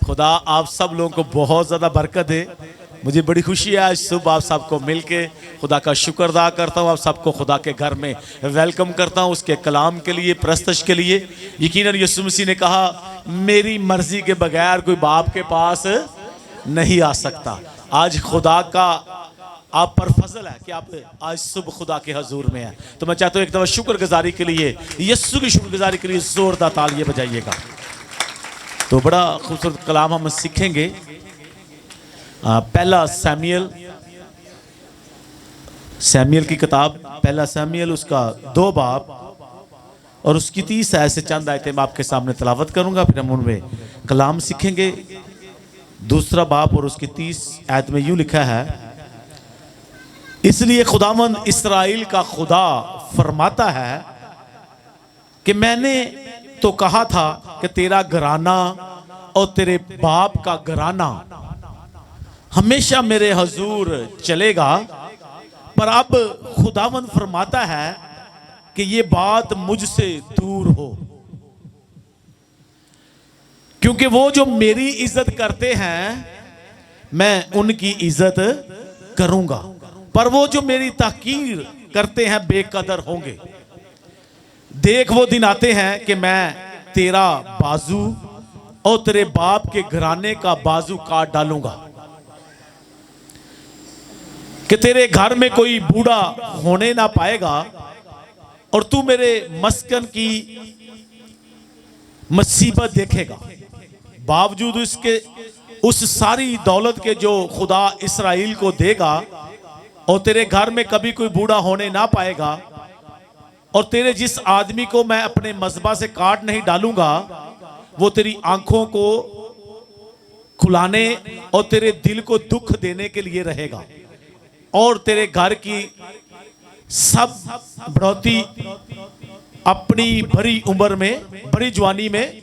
खुदा आप सब लोगों को बहुत ज़्यादा बरकत दे। मुझे बड़ी खुशी है आज सुबह आप सबको मिलके खुदा का शुक्र अदा करता हूँ। आप सबको खुदा के घर में वेलकम करता हूँ, उसके कलाम के लिए, प्रस्तश के लिए। यकीनन यीशु मसीह ने कहा मेरी मर्जी के बगैर कोई बाप के पास नहीं आ सकता। आज खुदा का आप पर फजल है कि आप आज सुबह खुदा के हजूर में हैं। तो मैं चाहता हूँ एक दफ़ा शुक्रगुजारी के लिए, यीशु की शुक्रगुजारी के लिए जोरदार तालियां बजाइएगा। तो बड़ा खूबसूरत कलाम हम सीखेंगे। पहला सैमुएल की किताब, पहला सैमुएल उसका 2 बाब और उसकी 30 आयत से चंद आयतें मैं आपके सामने तलावत करूंगा, फिर हम उनमें कलाम सीखेंगे। दूसरा बाब और उसकी 30 आयत में यूं लिखा है, इसलिए खुदावंद इस्राएल का खुदा फरमाता है कि मैंने तो कहा था कि तेरा घराना और तेरे बाप का घराना हमेशा मेरे हजूर चलेगा, पर अब खुदावंद फरमाता है कि ये बात मुझसे दूर हो, क्योंकि वो जो मेरी इज्जत करते हैं मैं उनकी इज्जत करूंगा, पर वो जो मेरी तहकीर करते हैं बेकदर होंगे। देख वो दिन आते हैं कि मैं तेरा बाजू और तेरे बाप के घराने का बाजू काट डालूंगा, कि तेरे घर में कोई बूढ़ा होने ना पाएगा और तू मेरे मस्कन की मुसीबत देखेगा। बावजूद इसके उस सारी दौलत के जो खुदा इस्राएल को देगा और तेरे घर में कभी कोई बूढ़ा होने ना पाएगा, और तेरे जिस आदमी को मैं अपने मज़बा से काट नहीं डालूंगा वो तेरी आंखों को खुलाने और तेरे दिल को दुख देने के लिए रहेगा, और तेरे घर की सब बढ़ोती अपनी भरी उम्र में, बड़ी जवानी में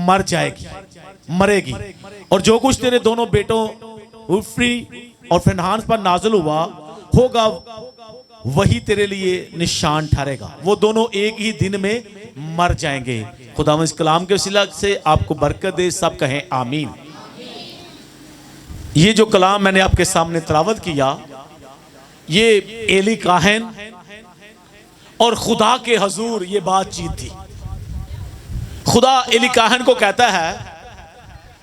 मर जाएगी, मरेगी। और जो कुछ तेरे दोनों बेटों उफ्री और फिनहास पर नाज़िल हुआ होगा वही तेरे लिए निशान ठहरेगा। वो दोनों एक ही दिन में मर जाएंगे। खुदा इस कलाम के वसीला से आपको बरकत दे, सब कहें आमीन। ये जो कलाम मैंने आपके सामने तिलावत किया, ये एली काहन और खुदा के हजूर ये बातचीत थी। खुदा एली काहन को कहता है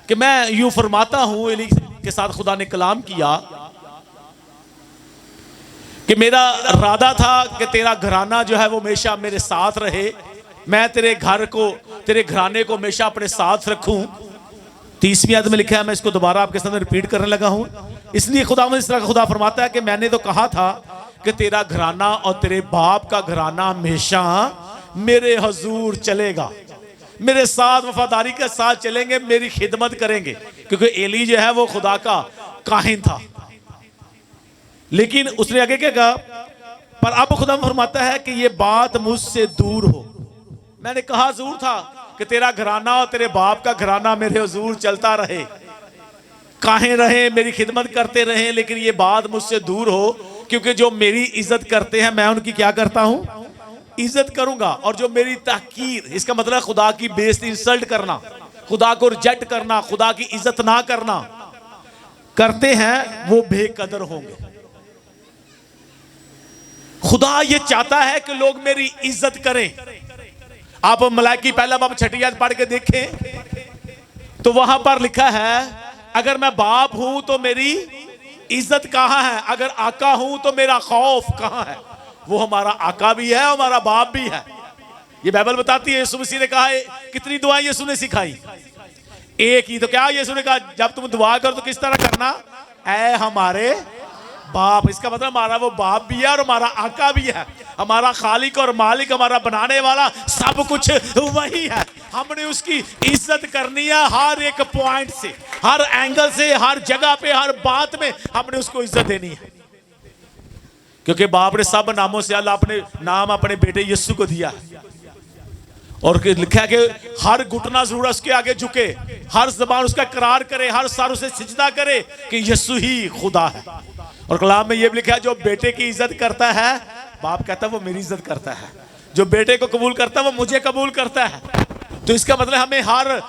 कि मैं यूं फरमाता हूं, एली के साथ खुदा ने कलाम किया कि मेरा इरादा था कि तेरा घराना जो है वो हमेशा मेरे साथ रहे, मैं तेरे घर को, तेरे घराने को हमेशा अपने साथ रखूं। 30वीं आयत में लिखा है, मैं इसको दोबारा आपके सामने रिपीट करने लगा हूं। इसलिए खुदा फरमाता है कि मैंने तो कहा था कि तेरा घराना और तेरे बाप का घराना हमेशा मेरे हजूर चलेगा, मेरे साथ वफादारी के साथ चलेंगे, मेरी खिदमत करेंगे, क्योंकि एली जो है वो खुदा का काहिन था। लेकिन उसने आगे क्या कहा, पर अब खुदा फरमाता है कि ये बात मुझसे दूर हो। मैंने कहा जरूर था कि तेरा घराना और तेरे बाप का घराना मेरे हुजूर चलता रहे, काहे रहे, मेरी खिदमत करते रहे, लेकिन ये बात मुझसे दूर हो, क्योंकि जो मेरी इज्जत करते हैं मैं उनकी क्या करता हूं, इज्जत करूंगा। और जो मेरी तहकीर, इसका मतलब खुदा की बेइज्जती, इंसल्ट करना, खुदा को रिजेक्ट करना, खुदा की इज्जत ना करना करते हैं, वो बेकदर होंगे। खुदा ये चाहता है कि लोग मेरी इज्जत करें। आप मलाकी पहला बाब 6 आयत पढ़ के देखें तो वहां पर लिखा है, अगर मैं बाप हूं तो मेरी इज्जत कहां है, अगर आका हूं तो मेरा खौफ कहां है। वो हमारा आका भी है, हमारा बाप भी है। ये बाइबल बताती है। यीशु मसीह ने कहा है, कितनी दुआएं यीशु ने सिखाई, एक ही तो क्या यीशु ने कहा, जब तुम दुआ करो तो किस तरह करना, ऐ हमारे बाप। इसका मतलब हमारा वो बाप भी है और हमारा आका भी है, हमारा खालिक और मालिक, हमारा बनाने वाला, सब कुछ वही है। हमने उसकी इज्जत करनी है, हर एक पॉइंट से, हर एंगल से, हर जगह पे, हर बात में हमने उसको इज्जत देनी है, क्योंकि बाप ने सब नामों से अल्लाह अपने नाम अपने बेटे यीशु को दिया है। और लिखा है कि हर घुटना जरूर उसके आगे झुके, हर जबान उसका करार करे, हर सर उसे सिजदा करे कि यीशु ही खुदा है। और कलाम में यह भी लिखा है, जो बेटे की इज्जत करता है, बाप कहता है वो मेरी इज्जत करता है, जो बेटे को कबूल करता है वो मुझे कबूल करता है। तो इसका मतलब हमें हर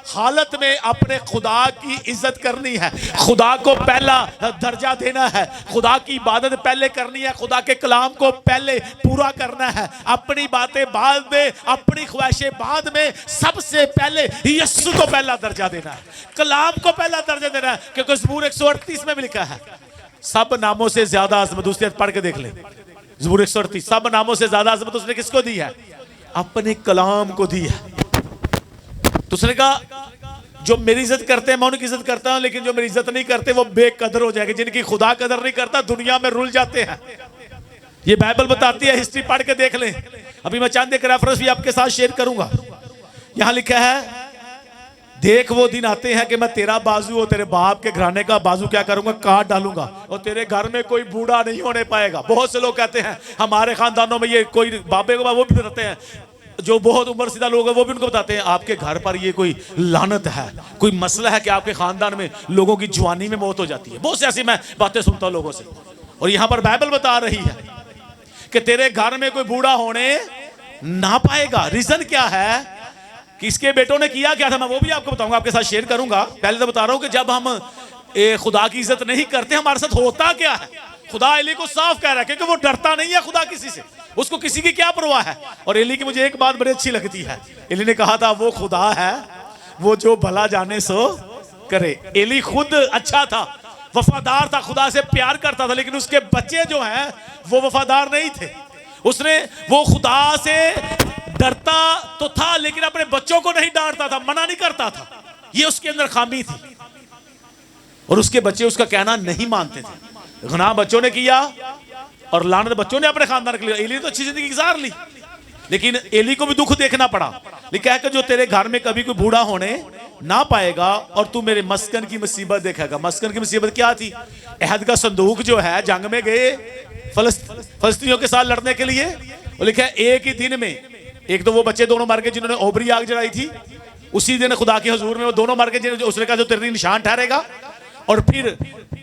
हालत में अपने खुदा की इज्जत करनी है, खुदा को पहला दर्जा देना है, खुदा की इबादत पहले करनी है, खुदा के कलाम को पहले पूरा करना है, अपनी बातें बाद में, अपनी ख्वाहिशें बाद में, सबसे पहले यीशु को पहला दर्जा देना है, कलाम को पहला दर्जा देना है। क्योंकि ज़बूर 138 में भी लिखा है, सब नामों से ज्यादा अज़मत, दूसरी पढ़ के देख ले ज़बूर 138, सब नामों से ज्यादा अज़मत उसने किसको दी है? अपने कलाम को दी है। तो उसने कहा जो मेरी इज्जत करते हैं मैं उनकी इज्जत करता हूं, लेकिन जो मेरी इज्जत नहीं करते वो बेकदर हो जाएंगे। जिनकी खुदा कदर नहीं करता दुनिया में रुल जाते हैं। ये बाइबल बताती है, हिस्ट्री पढ़ के देख लें। अभी मैं चंद एक रेफरेंस भी आपके साथ शेयर करूंगा। यहां लिखा है, देख वो दिन आते हैं कि मैं तेरा बाजू और तेरे बाप के घराने का बाजू क्या करूंगा, काट डालूंगा, और तेरे घर में कोई बूढ़ा नहीं होने पाएगा। बहुत से लोग कहते हैं हमारे खानदानों में ये कोई बाबे को वो भी बताते हैं, जो बहुत उम्र सीधा लोग हैं वो भी उनको बताते हैं आपके घर पर ये कोई लानत है, कोई मसला है कि आपके खानदान में लोगों की जवानी में मौत हो जाती है। बहुत सी ऐसी मैं बातें सुनता हूं लोगों से। और यहां पर बाइबल बता रही है कि तेरे घर में कोई बूढ़ा होने ना पाएगा। रीजन क्या है कि इसके बेटों ने किया क्या था, मैं वो भी आपको बताऊंगा, आपके साथ शेयर करूंगा। पहले तो बता रहा हूं कि जब हम खुदा की इज्जत नहीं करते हमारे साथ होता क्या है। खुदा एली को साफ कह रहा है क्योंकि वो डरता नहीं है खुदा किसी से, उसको किसी की क्या परवाह है। और एली की मुझे एक बात बड़ी अच्छी लगती है, एली ने कहा था वो खुदा है वो जो भला जाने सो करे। एली खुद अच्छा था, वफादार था, खुदा से प्यार करता था, लेकिन उसके बच्चे जो हैं वो वफादार नहीं थे। उसने वो खुदा से डरता तो था लेकिन अपने बच्चों को नहीं डांटता था, मना नहीं करता था। ये उसके अंदर खामी थी और उसके बच्चे उसका कहना नहीं मानते थे। गुनाह बच्चों ने किया और लानत बच्चों ने अपने खानदान के लिए। एली ने तो अच्छी जिंदगी गुजार ली, लेकिन एली को भी दुख देखना पड़ा। लिखा है कि जो तेरे घर में कभी कोई बूढ़ा होने ना पाएगा और तू मेरे मस्कन की मुसीबत देखेगा। मस्कन की मुसीबत क्या थी? अहद का संदूक जो है, जंग में गए फलस्तीनियों के साथ लड़ने के लिए, और लिखा है एक ही दिन में, एक तो वो बच्चे दोनों मर गए जिन्होंने ओबरी आग जलाई थी, उसी दिन खुदा के हुजूर में वो दोनों मर गए। उसने कहा जो तेरे लिए निशान ठहरेगा। और फिर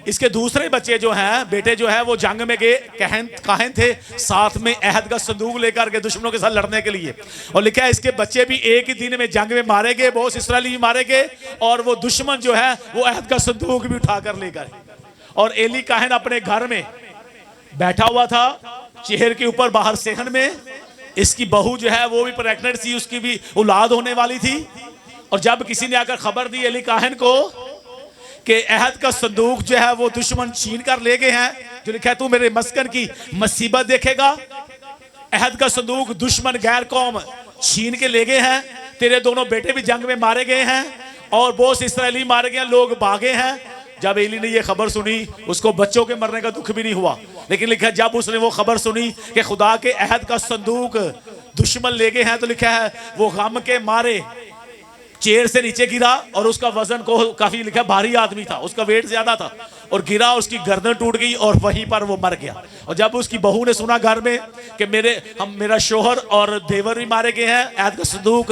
इसके दूसरे बच्चे जो हैं, बेटे जो है, वो जंग में गए, काहिन थे, साथ में अहद का संदूक लेकर के दुश्मनों के साथ लड़ने के लिए। और लिखा है इसके बच्चे भी एक ही दिन में जंग में मारे गए, बहुत इस्राएली भी मारे गए, और वो दुश्मन जो है वो अहद का संदूक भी उठाकर लेकर। और एली काहिन अपने घर में बैठा हुआ था, चेहरे के ऊपर बाहर सेहन में। इसकी बहू जो है वो भी प्रेग्नेंट थी, उसकी भी औलाद होने वाली थी। और जब किसी ने आकर खबर दी एली काहिन को कि अहद का संदूक जो है वो दुश्मन छीन कर ले गए हैं, जो लिखा है तू मेरे मस्कन की मुसीबत देखेगा, अहद का संदूक दुश्मन गैर कौम छीन के ले गए हैं, तेरे दोनों बेटे भी जंग में मारे गए हैं और बहुत से इस्राएली मारे गए, लोग भागे हैं। जब एली ने ये खबर सुनी, उसको बच्चों के मरने का दुख भी नहीं हुआ, लेकिन लिखा है जब उसने वो खबर सुनी कि खुदा के अहद का संदूक दुश्मन ले गए हैं, तो लिखा है वो गम के मारे चेयर से नीचे गिरा। और उसका वजन को काफी, लिखा भारी आदमी था, उसका वेट ज्यादा था, और गिरा, उसकी गर्दन टूट गई और वहीं पर वो मर गया। और जब उसकी बहू ने सुना घर में कि मेरा शोहर और देवर भी मारे गए हैं, अहद का संदूक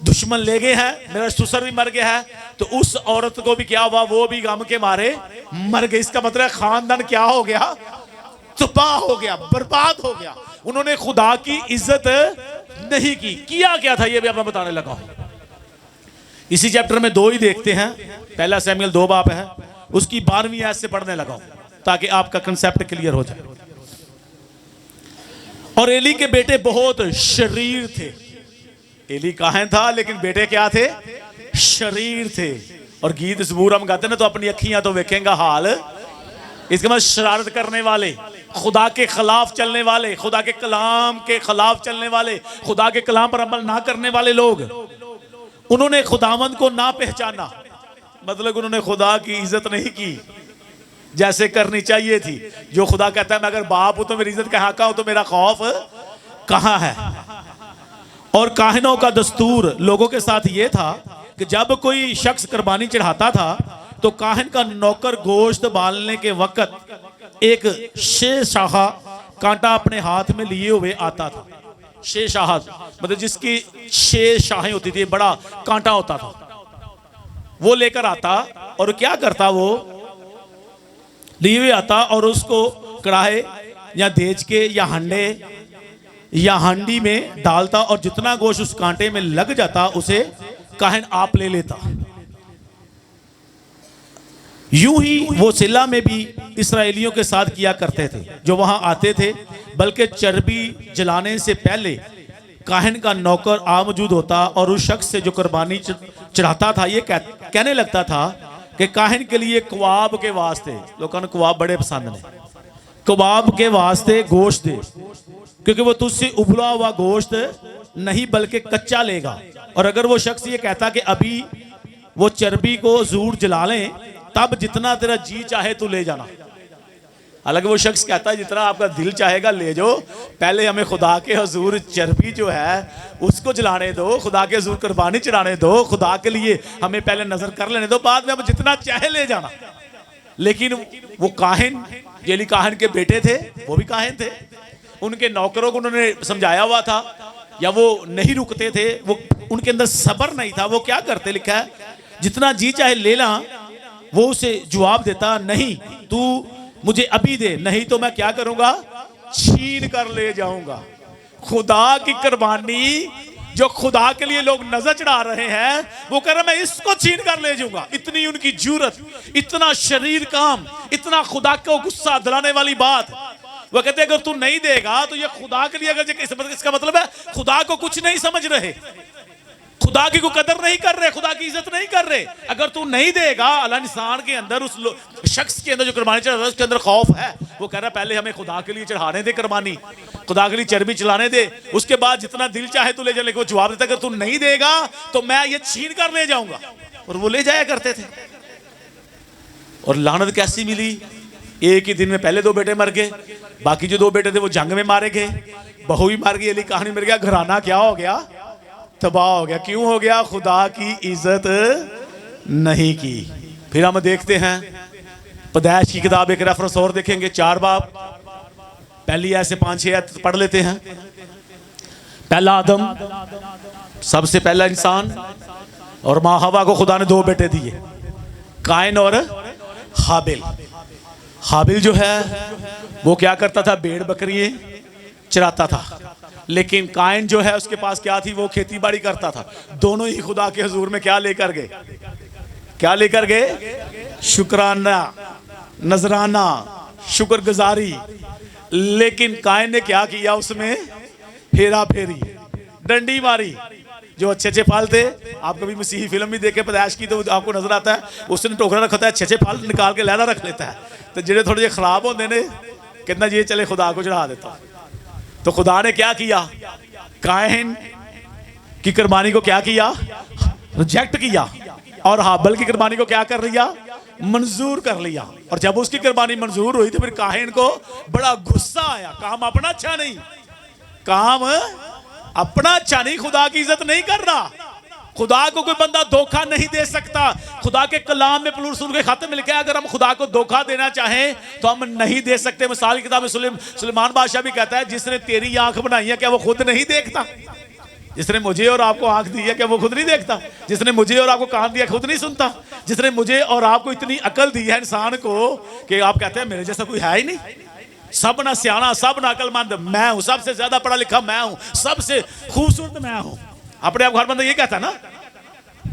दुश्मन ले गए हैं, मेरा ससुर भी मर गया है, तो उस औरत को भी क्या हुआ, वो भी गम के मारे मर गई। इसका मतलब खानदान क्या हो गया? तबाह हो गया, बर्बाद हो गया। उन्होंने खुदा की इज्जत नहीं की। किया क्या था ये भी आपको बताने लगा हूं। इसी चैप्टर में 2 ही देखते हैं, पहला सैमुएल 2 बाब है, उसकी 12वीं आयत से पढ़ने लगा हूं ताकि आपका कंसेप्ट क्लियर हो जाए। और एली के बेटे बहुत शरीर थे। एली काहिन था लेकिन बेटे क्या थे? शरीर थे। और गीत ज़बूर हम गाते ना, तो अपनी अखियां तो देखेंगा हाल, इसके बाद शरारत करने वाले, खुदा के खिलाफ चलने वाले, खुदा के कलाम के खिलाफ चलने वाले, खुदा के कलाम पर अमल ना करने वाले लोग, उन्होंने खुदावंद को ना पहचाना। मतलब उन्होंने खुदा की इज्जत नहीं की जैसे करनी चाहिए थी। जो खुदा कहता है मैं अगर बाप हूं तो मेरी इज्जत कहाँ का हो, तो मेरा खौफ कहाँ है। और काहिनों का दस्तूर लोगों के साथ यह था कि जब कोई शख्स कुर्बानी चढ़ाता था तो काहिन का नौकर गोश्त बालने के वक्त एक शेशाहा कांटा अपने हाथ में लिए हुए आता था। शेशाहा मतलब जिसकी 6 शाहें होती थी, बड़ा कांटा होता था, वो लेकर आता और क्या करता, वो लिए हुए आता और उसको कढ़ाई या देज के या हंडे या हांडी में डालता और जितना गोश्त उस कांटे में लग जाता उसे काहिन आप ले लेता। यूं ही वो सिला में भी इस्राएलियों के साथ किया करते थे जो वहां आते थे, बल्कि चर्बी जलाने से पहले काहिन का नौकर आ मौजूद होता और उस शख्स से जो कुर्बानी चढ़ाता था ये कहने लगता था कि काहिन के लिए कबाब के वास्ते, लोगों ने कबाब बड़े पसंद ने, कबाब के वास्ते गोश्त दे, क्योंकि वो तुझसे उबला हुआ गोश्त नहीं बल्कि कच्चा लेगा। और अगर वो शख्स ये कहता कि अभी वो चर्बी को जरूर जला लें, तब जितना तेरा जी चाहे तू ले जाना। हालांकि वो शख्स कहता है जितना आपका दिल चाहेगा ले जाओ, पहले हमें खुदा के हुजूर चर्बी जो है उसको जलाने दो, खुदा के हुजूर कुर्बानी चढ़ाने दो, खुदा के लिए हमें पहले नजर कर लेने दो, बाद में हम जितना चाहे ले जाना। लेकिन वो काहिन, जेली काहिन के बेटे थे, वो भी काहिन थे, उनके नौकरों को उन्होंने समझाया हुआ था या वो नहीं रुकते थे, वो उनके अंदर सब्र नहीं था। वो क्या करते, लिखा है जितना जी चाहे ले ला। वो उसे जवाब देता, नहीं तू मुझे अभी दे, नहीं तो मैं क्या करूंगा, छीन कर ले जाऊंगा। खुदा की कुर्बानी जो खुदा के लिए लोग नजर चढ़ा रहे हैं, वो कह रहा मैं इसको छीन कर ले जाऊंगा। इतनी उनकी जुर्रत, इतना शरीर काम, इतना खुदा को गुस्सा दिलाने वाली बात। वो कहते अगर तू नहीं देगा तो ये खुदा के लिए, अगर इसका मतलब है खुदा को कुछ नहीं समझ रहे, खुदा की को कदर नहीं कर रहे, खुदा की इज्जत नहीं कर रहे। अगर तू नहीं देगा, अल्लाह इंसान के अंदर, उस शख्स के अंदर जो कुर्बानी चढ़ा उसके अंदर खौफ है। वो कह रहा है पहले हमें खुदा के लिए चढ़ाने दे कुर्बानी, खुदा के लिए चर्बी चलाने दे, उसके बाद जितना दिल चाहे तू ले जा। लेकिन वो जवाब देता अगर तू नहीं देगा तो मैं ये छीन कर ले जाऊंगा। और वो ले जाया करते थे। और लानत कैसी मिली, एक ही दिन में पहले 2 बेटे मर गए, बाकी जो 2 बेटे थे वो जंग में मारे गए, बहू भी मार गई, अली कहानी मर गया, घराना क्या हो गया, तबाह हो गया। क्यों हो गया, खुदा की इज्जत नहीं की। फिर हम देखते हैं पैदाइश की किताब, एक रेफरेंस और देखेंगे, 4 बाब, पहली ऐसे 5-6 आयत पढ़ लेते हैं। पहला आदम, सबसे पहला इंसान, और माँ हवा को खुदा ने 2 बेटे दिए, कायन और हाबिल। हाबिल जो है वो क्या करता था, भेड़ बकरियां चराता था, लेकिन कायन जो है उसके पास क्या थी, वो खेती बाड़ी करता था। दोनों ही खुदा के हुजूर में क्या लेकर गए, क्या लेकर गए, शुक्राना, नजराना, शुक्रगुजारी। लेकिन कायन ने क्या किया, उसमें हेरा फेरी, डंडी मारी। जो अच्छे फल थे, आप कभी मसीही फिल्म भी देखे पैदाइश की तो आपको नजर आता है उसने टोकरा रखा है, अच्छे फल निकाल के लहरा रख लेता है, तो जेडे थोड़े खराब होते ने कितना ये चले खुदा को चढ़ा देता। तो खुदा ने क्या किया, काहिन की कुर्बानी को क्या किया, रिजेक्ट किया, और हाबिल की कुर्बानी को क्या कर लिया, मंजूर कर लिया। और जब उसकी कुर्बानी मंजूर हुई तो फिर काहिन को बड़ा गुस्सा आया। काम अपना अच्छा नहीं, काम अपना अच्छा नहीं, खुदा की इज्जत नहीं कर रहा। खुदा को कोई बंदा धोखा नहीं दे सकता। खुदा के कलाम में पलूस के खाते में लिखा है अगर हम खुदा को धोखा देना चाहें तो हम नहीं दे सकते। मिसाल की किताब में सुलेमान बादशाह भी कहता है जिसने तेरी आंख बनाई है क्या वो खुद नहीं देखता, जिसने मुझे और आपको आंख दी है क्या वो खुद नहीं देखता, जिसने मुझे और आपको कान दिया खुद नहीं सुनता, जिसने मुझे और आपको इतनी अकल दी है इंसान को कि आप कहते हैं मेरे जैसा कोई है ही नहीं, सब ना सियाना, सब ना अकलमंद मैं हूं, सबसे ज्यादा पढ़ा लिखा मैं हूं, सबसे खूबसूरत मैं हूं। अपने आप हर बंदा ये कहता है ना,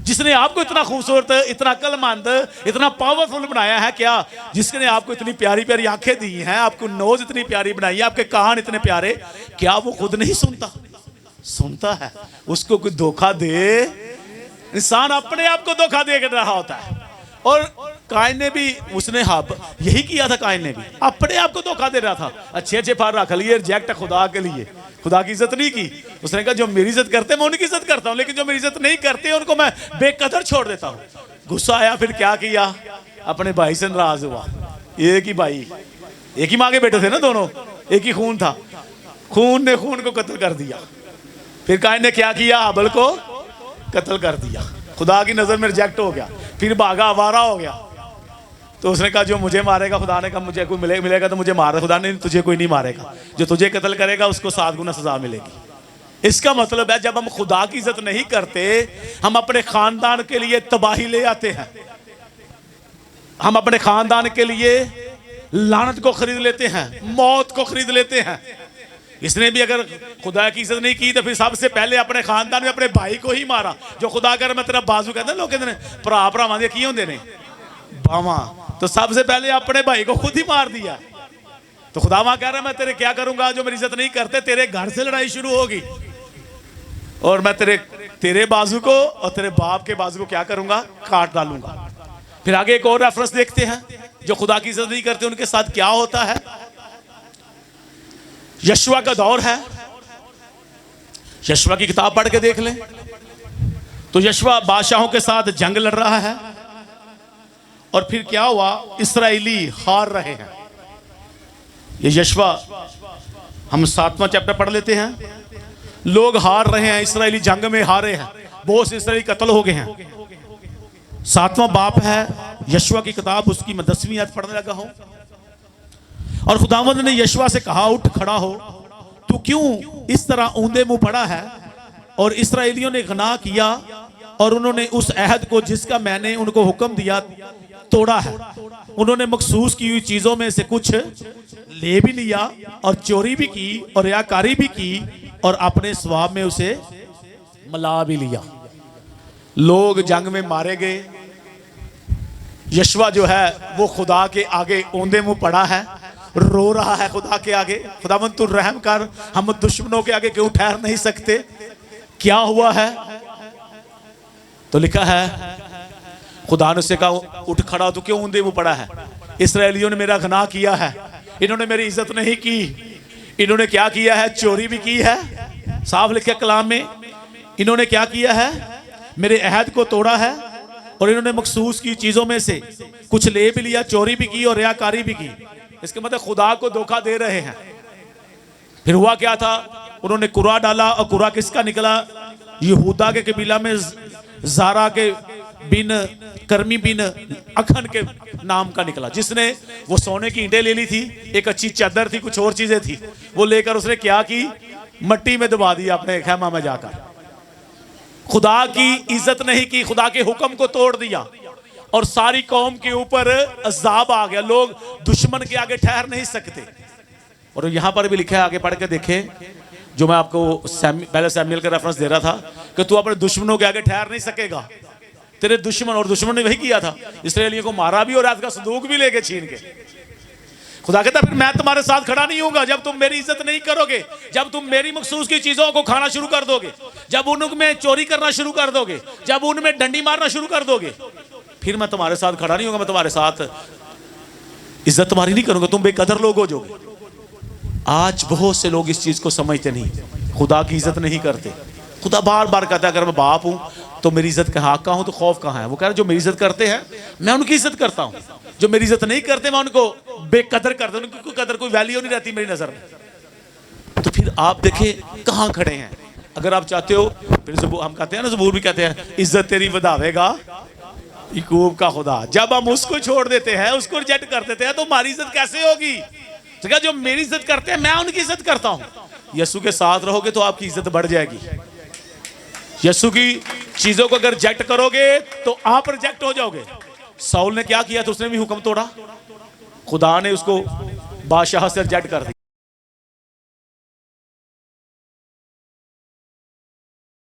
जिसने आपको इतना खूबसूरत, इतना अकलमंद, इतना पावरफुल बनाया है, क्या जिसने आपको इतनी प्यारी प्यारी आंखें दी हैं, आपको नोज इतनी प्यारी बनाई है, आपके कान इतने प्यारे, क्या वो खुद नहीं सुनता? सुनता है। उसको कोई धोखा दे, इंसान अपने आप को धोखा दे रहा होता है। और कायन ने भी, उसने यही किया था, कायन ने भी अपने आप को धोखा दे रहा था। अच्छे अच्छे फल रख लिए, रिजेक्ट खुदा के लिए, खुदा की इज्जत नहीं की। उसने कहा जो मेरी इज्जत करते मैं उनकी इज्जत करता हूं, लेकिन जो मेरी इज्जत नहीं करते उनको मैं बेकदर छोड़ देता हूं। गुस्सा आया, फिर क्या किया, अपने भाई से नाराज हुआ। एक ही भाई, एक ही माँ के बेटे थे ना दोनों, एक ही खून था, खून ने खून को कत्ल कर दिया। फिर कायन ने क्या किया, हाबिल को कत्ल कर दिया। खुदा की नजर में रिजेक्ट हो गया, फिर भागा, आवारा हो गया। तो उसने कहा जो मुझे मारेगा, खुदा ने कहा मुझे कोई मिलेगा तो मुझे मारे, खुदा ने तुझे कोई नहीं मारेगा, जो तुझे कत्ल करेगा उसको 7 गुना सजा मिलेगी। इसका मतलब है जब हम खुदा की इज्जत नहीं करते, हम अपने खानदान के लिए तबाही ले आते हैं, हम अपने खानदान के लिए लानत को खरीद लेते हैं, मौत को खरीद लेते हैं। इसने भी अगर खुदा की इज्जत नहीं की तो फिर सबसे पहले अपने खानदान में अपने भाई को ही मारा। जो खुदा कर मैं तेरा बाजू कहता लोग कहते हैं भरा भरावां दे की होंदे ने बावां, तो सबसे पहले अपने भाई को खुद ही मार दिया। तो खुदा वहां कह रहा है मैं तेरे क्या करूंगा, जो मेरी इज्जत नहीं करते तेरे घर से लड़ाई शुरू होगी और मैं तेरे बाजू को और तेरे बाप के बाजू को क्या करूंगा, काट डालूंगा। फिर आगे एक और रेफरेंस देखते हैं, जो खुदा की इज्जत नहीं करते उनके साथ क्या होता है। यशवा का दौर है, यशवा की किताब पढ़ के देख लें तो यशवा बादशाहों के साथ जंग लड़ रहा है और फिर क्या हुआ, इस्राएली हार रहे हैं। ये यशवा हम 7वां चैप्टर पढ़ लेते हैं। लोग हार रहे हैं, इस्राएली जंग में हारे हैं, बहुत से इस्राएली कत्ल हो गए हैं। 7वां बाप है यशवा की किताब, उसकी मैं 10वीं आयत पढ़ने लगा हूं। और खुदावंद ने यशवा से कहा उठ खड़ा हो, तू क्यों इस तरह ऊंधे मुंह पड़ा है। और इस्राएलियों ने गुनाह किया और उन्होंने उस अहद को जिसका मैंने उनको हुक्म दिया तोड़ा है। उन्होंने मखसूस की हुई चीजों में से कुछ ले भी लिया और चोरी भी की और रियाकारी भी की और अपने स्वभाव में उसे मिला भी लिया। लोग जंग में मारे गए। यशवा जो है वो खुदा के आगे औंधे मुंह पड़ा है, रो रहा है खुदा के आगे, खुदावंद तू रहम कर, हम दुश्मनों के आगे क्यों ठहर नहीं सकते, क्या हुआ है। तो लिखा है खुदा ने उसे कहा उठ खड़ा, तू क्यों औंधे मुंह पड़ा है। इस्राएलियों ने मेरा गुनाह किया है, इन्होंने मेरी इज्जत नहीं की, इन्होंने क्या किया है, चोरी भी की है। साफ लिखे कलाम में, इन्होंने क्या किया है, मेरे अहद को तोड़ा है और इन्होंने मखसूस की चीजों में से कुछ ले भी लिया, चोरी भी की और रियाकारी भी की। इसके मतलब खुदा को धोखा दे रहे हैं। फिर हुआ क्या था, उन्होंने कुरा डाला और कुरा किसका निकला, यहूदा के कबीला में जारा के बिन कर्मी बिन अखन के नाम का निकला, जिसने वो सोने की ईंटें ले ली थी, एक अच्छी चादर थी, कुछ और चीजें थी, वो लेकर उसने क्या की, मट्टी में दबा दिया अपने खेमा में जाकर। खुदा की इज्जत नहीं की, खुदा के हुक्म को तोड़ दिया और सारी कौम के ऊपर अजाब आ गया। लोग दुश्मन के आगे ठहर नहीं सकते। और यहां पर भी लिखा है, आगे पढ़ के देखें, जो मैं आपको पहले सैमुएल का रेफरेंस दे रहा था कि तू अपने दुश्मनों के आगे ठहर नहीं सकेगा। तेरे दुश्मन, और दुश्मन ने वही किया था, इस्राएलियों को मारा भी और रात का संदूक भी लेके छीन के। खुदा कहता फिर मैं तुम्हारे साथ खड़ा नहीं होऊंगा जब तुम मेरी इज्जत नहीं करोगे, जब तुम मेरी मखसूस की चीजों को खाना शुरू कर दोगे, जब उनमें चोरी करना शुरू कर दोगे, जब उनमें डंडी मारना शुरू कर दोगे, फिर मैं तुम्हारे साथ खड़ा नहीं होऊंगा, मैं तुम्हारे साथ इज्जत तुम्हारी नहीं करूंगा, तुम बेकदर लोग हो जाओगे। आज बहुत से लोग इस चीज को समझते नहीं, खुदा की इज्जत नहीं करते। खुदा बार बार कहता है अगर मैं बाप हूं तो मेरी इज्जत का हक कहां हूं तो खौफ कहां है। वो कह रहे जो मेरी इज्जत करते हैं मैं उनकी इज्जत करता हूं, जो मेरी इज्जत नहीं करते मैं उनको बेकदर करता हूं, उनकी कोई कदर कोई वैल्यू नहीं रहती मेरी नजर में। तो फिर आप देखें कहां खड़े हैं। अगर आप चाहते हो, फिर हम कहते हैं ना, ज़बूर भी कहते हैं इज्जत तेरी बढ़ावेगा याकूब का खुदा। जब हम उसको छोड़ देते हैं, उसको रिजेक्ट कर देते हैं, तो हमारी इज्जत कैसे होगी। तो क्या जो मेरी इज्जत करते हैं मैं उनकी इज्जत करता हूं। यीशु के साथ रहोगे तो आपकी इज्जत बढ़ जाएगी। यीशु की चीजों को अगर रिजेक्ट करोगे तो आप रिजेक्ट हो जाओगे। साउल ने क्या किया, तो उसने भी हुक्म तोड़ा, खुदा ने उसको बादशाह से रिजेक्ट कर दिया।